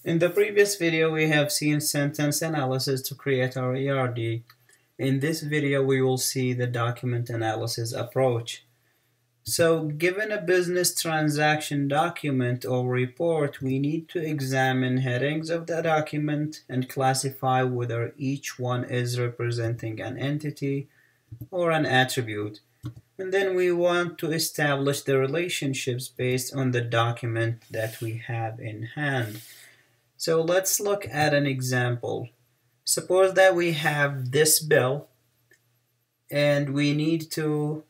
In the previous video, we have seen sentence analysis to create our ERD. In this video, we will see the document analysis approach. So, given a business transaction document or report, we need to examine headings of the document and classify whether each one is representing an entity or an attribute. And then we want to establish the relationships based on the document that we have in hand. So let's look at an example. Suppose that we have this bill and we need to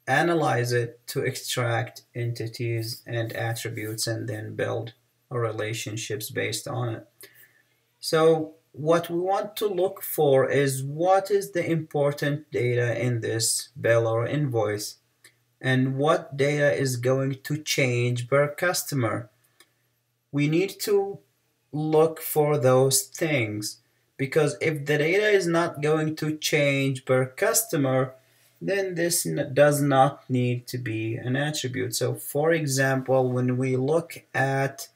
analyze it to extract entities and attributes and then build our relationships based on it. So what we want to look for is what is the important data in this bill or invoice and what data is going to change per customer. We need to look for those things because if the data is not going to change per customer, then this does not need to be an attribute. So for example, when we look at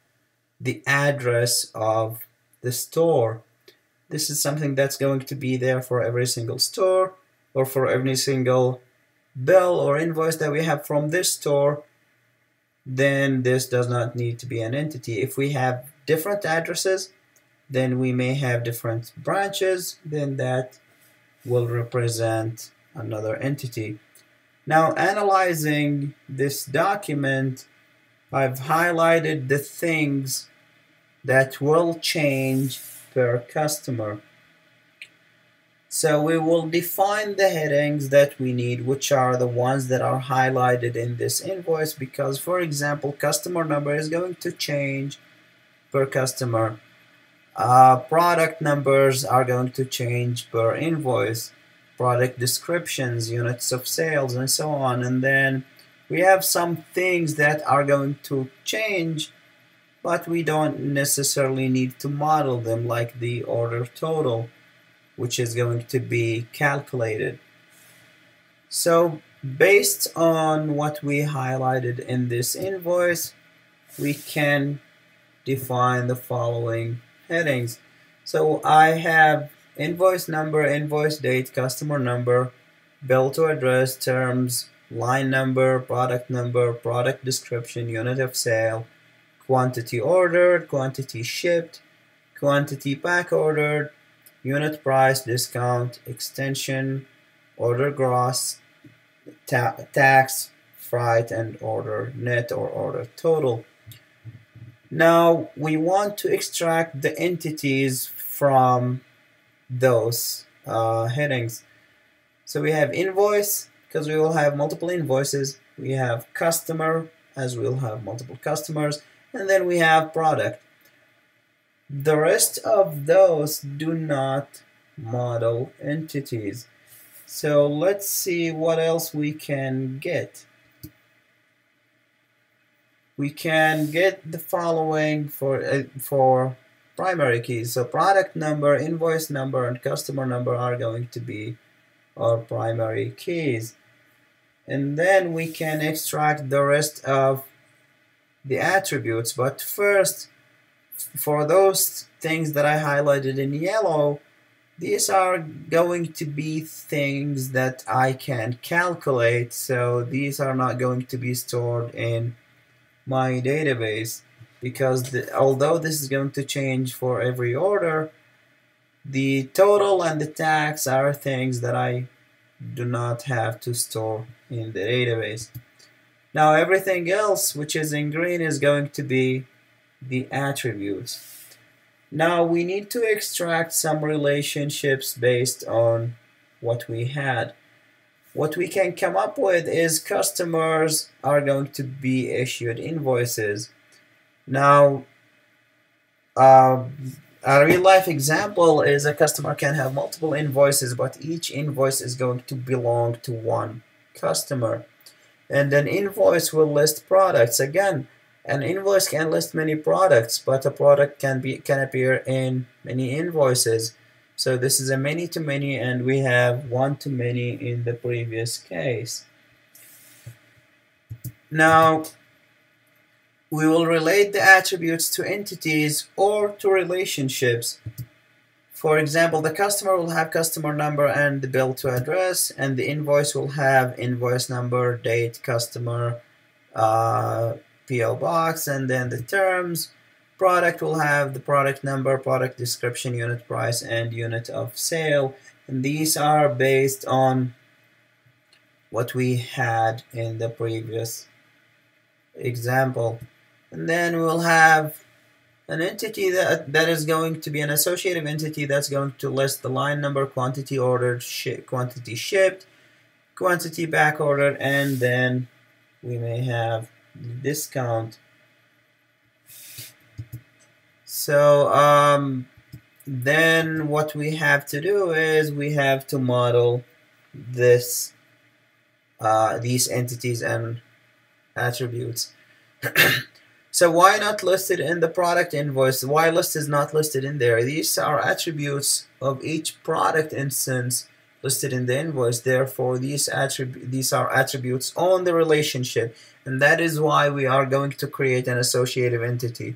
the address of the store, this is something that's going to be there for every single store or for every single bill or invoice that we have from this store, then this does not need to be an entity. If we have different addresses, then we may have different branches, then that will represent another entity. Now, analyzing this document, I've highlighted the things that will change per customer. So we will define the headings that we need, which are the ones that are highlighted in this invoice, because for example, customer number is going to change per customer. Product numbers are going to change per invoice, product descriptions, units of sales, and so on. And then we have some things that are going to change, but we don't necessarily need to model them, like the order total, which is going to be calculated. So based on what we highlighted in this invoice, we can define the following headings. So I have invoice number, invoice date, customer number, bill to address, terms, line number, product description, unit of sale, quantity ordered, quantity shipped, quantity back ordered, unit price, discount, extension, order gross, tax, freight, and order net or order total. Now we want to extract the entities from those headings. So we have invoice, because we will have multiple invoices. We have customer, as we'll have multiple customers. And then we have product. The rest of those do not model entities. So let's see what else we can get. We can get the following for primary keys. So product number, invoice number, and customer number are going to be our primary keys. And then we can extract the rest of the attributes. But first, for those things that I highlighted in yellow, these are going to be things that I can calculate, so these are not going to be stored in my database, because although this is going to change for every order, the total and the tax are things that I do not have to store in the database. Now everything else which is in green is going to be the attributes. Now we need to extract some relationships based on what we had. What we can come up with is customers are going to be issued invoices. Now a real life example is a customer can have multiple invoices, but each invoice is going to belong to one customer. And an invoice will list products. Again, an invoice can list many products, but a product can appear in many invoices. So this is a many-to-many, and we have one-to-many in the previous case. Now, we will relate the attributes to entities or to relationships. For example, the customer will have customer number and the bill to address, and the invoice will have invoice number, date, customer, PO box, and then the terms. Product will have the product number, product description, unit price, and unit of sale. And these are based on what we had in the previous example. And then we'll have an entity that is going to be an associative entity that's going to list the line number, quantity ordered, quantity shipped, quantity back ordered, and then we may have discount. So then what we have to do is we have to model this these entities and attributes. So why not listed in the product invoice? Why list is not listed in there? These are attributes of each product instance listed in the invoice. Therefore, these are attributes on the relationship, and that is why we are going to create an associative entity,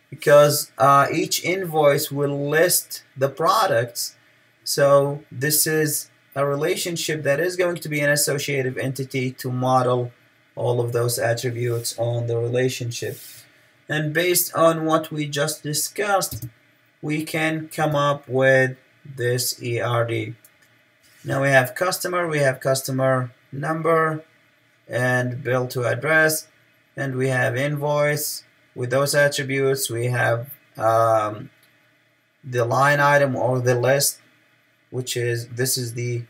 because each invoice will list the products. So this is a relationship that is going to be an associative entity to model all of those attributes on the relationship. And based on what we just discussed, we can come up with this ERD. Now we have customer number and bill to address, and we have invoice. With those attributes, we have the line item or the list, which is the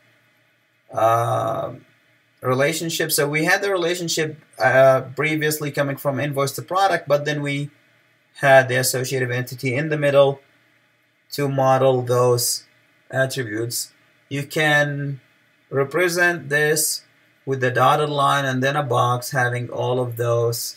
relationship. So we had the relationship previously coming from invoice to product, but then we had the associative entity in the middle to model those attributes. You can represent this with the dotted line and then a box having all of those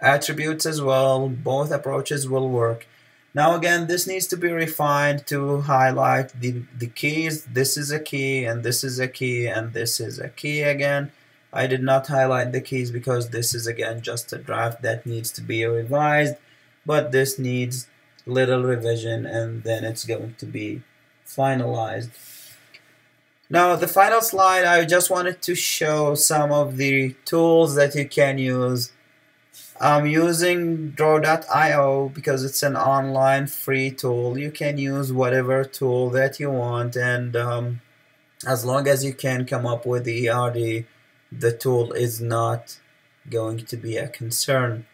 attributes as well. Both approaches will work. Now again, this needs to be refined to highlight the keys. This is a key, and this is a key, and this is a key again. I did not highlight the keys because this is again just a draft that needs to be revised, but this needs little revision and then it's going to be finalized. Now the final slide, I just wanted to show some of the tools that you can use. I'm using Draw.io because it's an online free tool. You can use whatever tool that you want, and as long as you can come up with the ERD, the tool is not going to be a concern.